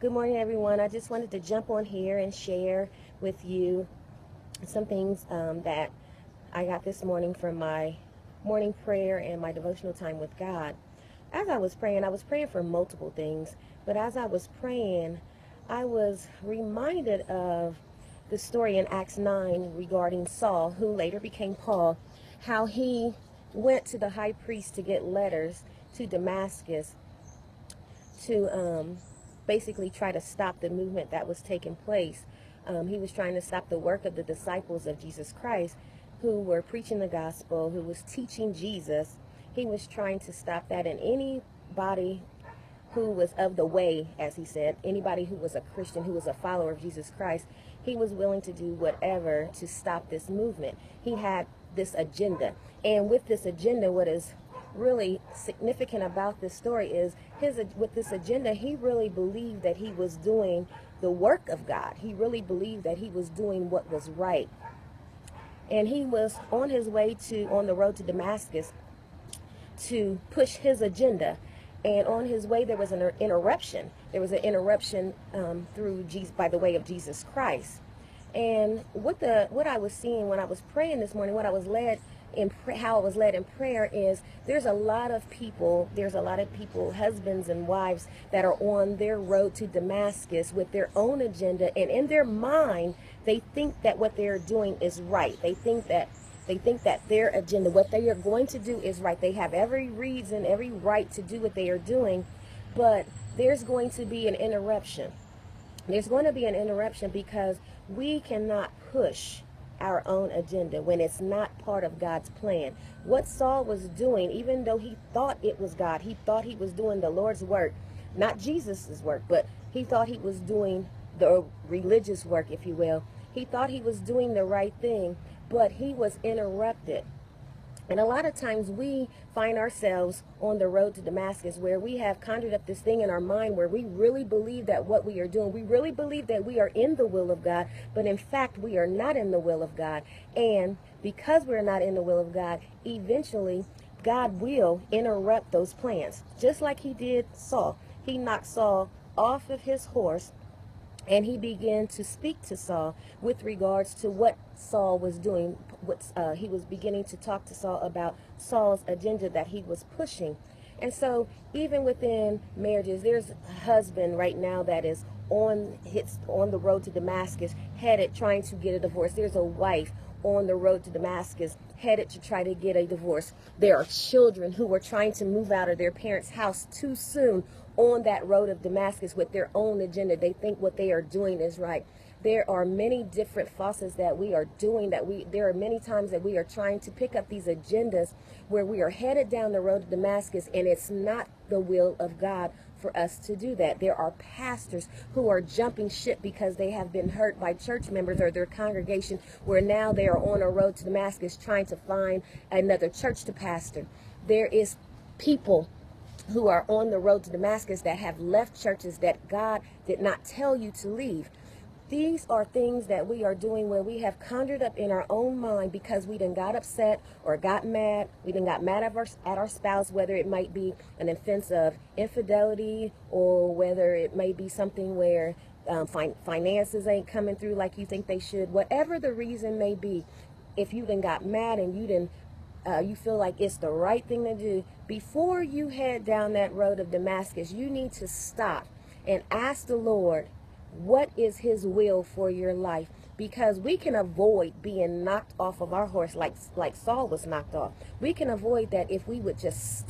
Good morning, everyone. I just wanted to jump on here and share with you some things that I got this morning from my morning prayer and my devotional time with God. As I was praying for multiple things, but as I was praying, I was reminded of the story in Acts 9 regarding Saul, who later became Paul, how he went to the high priest to get letters to Damascus to basically try to stop the movement that was taking place. He was trying to stop the work of the disciples of Jesus Christ who were preaching the gospel, who was teaching Jesus. He was trying to stop that, and anybody who was of the way, as he said, anybody who was a Christian, who was a follower of Jesus Christ, he was willing to do whatever to stop this movement. He had this agenda. And with this agenda, what is really significant about this story is with this agenda, he really believed that he was doing the work of God. He really believed that he was doing what was right. And he was on his way on the road to Damascus to push his agenda. And on his way, there was an interruption. There was an interruption through Jesus, by the way of Jesus Christ. And what I was seeing when I was praying this morning, what I was led in how I was led in prayer is there's a lot of people, husbands and wives, that are on their road to Damascus with their own agenda, and in their mind, they think that what they're doing is right. They think that their agenda, what they are going to do, is right. They have every reason, every right to do what they are doing, but there's going to be an interruption. There's going to be an interruption because we cannot push our own agenda when it's not part of God's plan. What Saul was doing, even though he thought it was God, he thought he was doing the Lord's work, not Jesus's work, but he thought he was doing the religious work, if you will. He thought he was doing the right thing, but he was interrupted. And a lot of times we find ourselves on the road to Damascus where we have conjured up this thing in our mind where we really believe that what we are doing, we really believe that we are in the will of God, but in fact we are not in the will of God. And because we're not in the will of God, eventually God will interrupt those plans. Just like he did Saul. He knocked Saul off of his horse, and he began to speak to Saul with regards to what Saul was doing. He was beginning to talk to Saul about Saul's agenda that he was pushing. And so even within marriages, there's a husband right now that is on the road to Damascus, headed trying to get a divorce. There's a wife on the road to Damascus, headed to try to get a divorce. There are children who are trying to move out of their parents' house too soon on that road of Damascus with their own agenda. They think what they are doing is right. There are many different faucets that we are doing, there are many times that we are trying to pick up these agendas where we are headed down the road to Damascus, and it's not the will of God for us to do that. There are pastors who are jumping ship because they have been hurt by church members or their congregation, where now they are on a road to Damascus trying to find another church to pastor. There is people who are on the road to Damascus that have left churches that God did not tell you to leave. These are things that we are doing where we have conjured up in our own mind because we done got upset or got mad. We done got mad at our spouse, whether it might be an offense of infidelity or whether it may be something where finances ain't coming through like you think they should. Whatever the reason may be, if you done got mad and you feel like it's the right thing to do, before you head down that road of Damascus, you need to stop and ask the Lord, what is his will for your life? Because we can avoid being knocked off of our horse like Saul was knocked off. We can avoid that if we would just